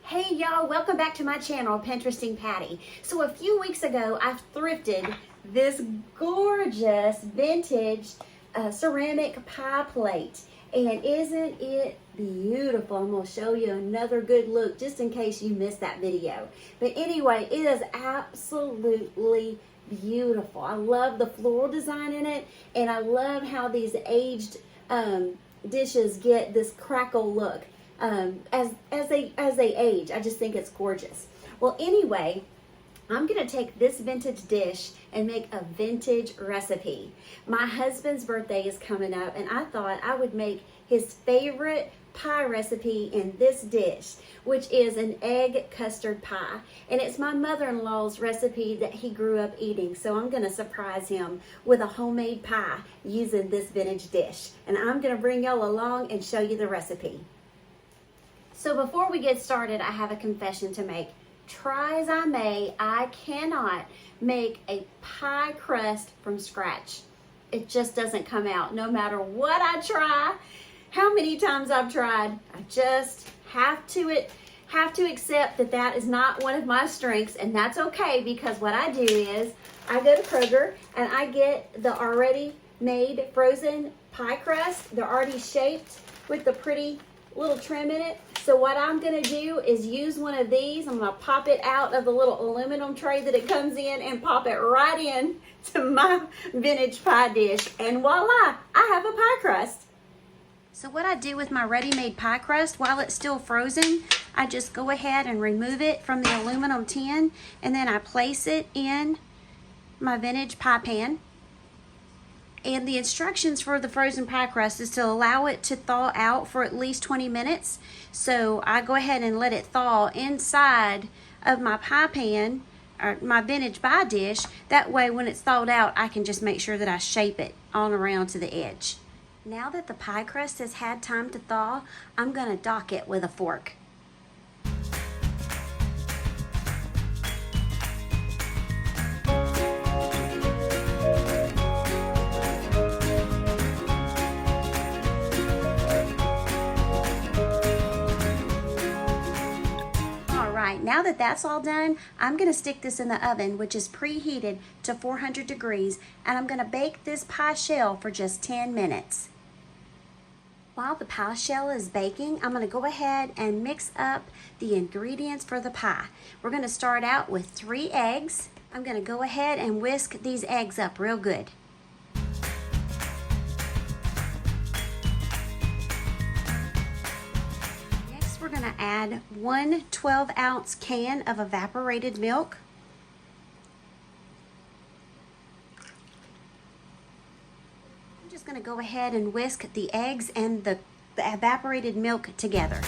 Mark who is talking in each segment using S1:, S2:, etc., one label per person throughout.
S1: Hey y'all, welcome back to my channel, Pinteresting Patty. So a few weeks ago, I thrifted this gorgeous vintage ceramic pie plate. And isn't it beautiful? I'm gonna show you another good look just in case you missed that video. But anyway, it is absolutely beautiful. I love the floral design in it, and I love how these aged dishes get this crackle look. As they age. I just think it's gorgeous. Well, anyway, I'm gonna take this vintage dish and make a vintage recipe. My husband's birthday is coming up, and I thought I would make his favorite pie recipe in this dish, which is an egg custard pie. And it's my mother-in-law's recipe that he grew up eating. So I'm gonna surprise him with a homemade pie using this vintage dish. And I'm gonna bring y'all along and show you the recipe. So before we get started, I have a confession to make. Try as I may, I cannot make a pie crust from scratch. It just doesn't come out. No matter what I try, how many times I've tried, I just have to accept that that is not one of my strengths, and that's okay, because what I do is I go to Kroger and I get the already made frozen pie crust. They're already shaped with the pretty little trim in it. So what I'm gonna do is use one of these. I'm gonna pop it out of the little aluminum tray that it comes in and pop it right in to my vintage pie dish. And voila, I have a pie crust. So what I do with my ready-made pie crust, while it's still frozen, I just go ahead and remove it from the aluminum tin, and then I place it in my vintage pie pan. And the instructions for the frozen pie crust is to allow it to thaw out for at least 20 minutes. So I go ahead and let it thaw inside of my pie pan, or my vintage pie dish. That way when it's thawed out, I can just make sure that I shape it on around to the edge. Now that the pie crust has had time to thaw, I'm gonna dock it with a fork. Now that that's all done, I'm going to stick this in the oven, which is preheated to 400 degrees, and I'm going to bake this pie shell for just 10 minutes. While the pie shell is baking, I'm going to go ahead and mix up the ingredients for the pie. We're going to start out with 3 eggs. I'm going to go ahead and whisk these eggs up real good. We're going to add 1 12-ounce can of evaporated milk. I'm just going to go ahead and whisk the eggs and the evaporated milk together.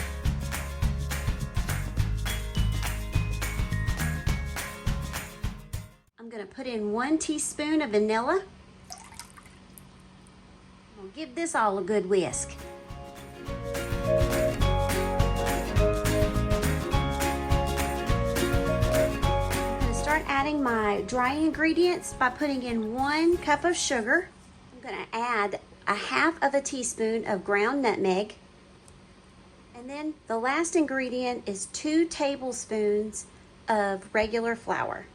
S1: I'm going to put in 1 teaspoon of vanilla. I'll give this all a good whisk. Adding my dry ingredients by putting in 1 cup of sugar. I'm going to add a half of a teaspoon of ground nutmeg. And then the last ingredient is 2 tablespoons of regular flour.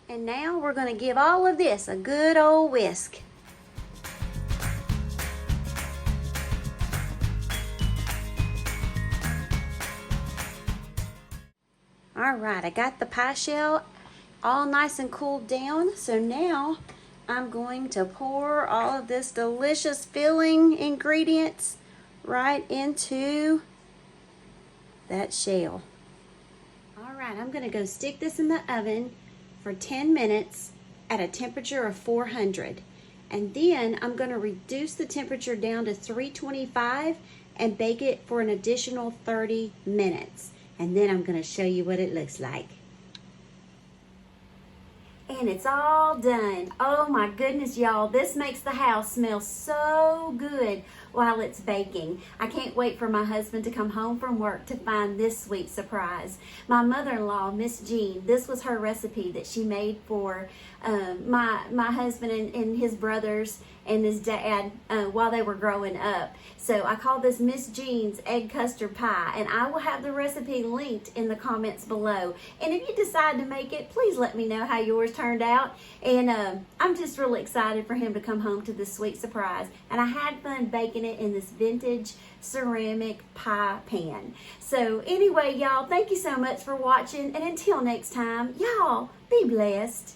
S1: And now we're going to give all of this a good old whisk. All right, I got the pie shell all nice and cooled down. So now I'm going to pour all of this delicious filling ingredients right into that shell. All right, I'm going to go stick this in the oven for 10 minutes at a temperature of 400. And then I'm going to reduce the temperature down to 325 and bake it for an additional 30 minutes. And then I'm going to show you what it looks like. And it's all done. Oh my goodness, y'all. This makes the house smell so good. while it's baking. I can't wait for my husband to come home from work to find this sweet surprise. My mother-in-law, Miss Jean, this was her recipe that she made for my husband and his brothers and his dad while they were growing up. So I call this Miss Jean's egg custard pie, and I will have the recipe linked in the comments below. And if you decide to make it, please let me know how yours turned out. And I'm just really excited for him to come home to this sweet surprise. And I had fun baking it in this vintage ceramic pie pan. So anyway, y'all, thank you so much for watching. And until next time, y'all, be blessed.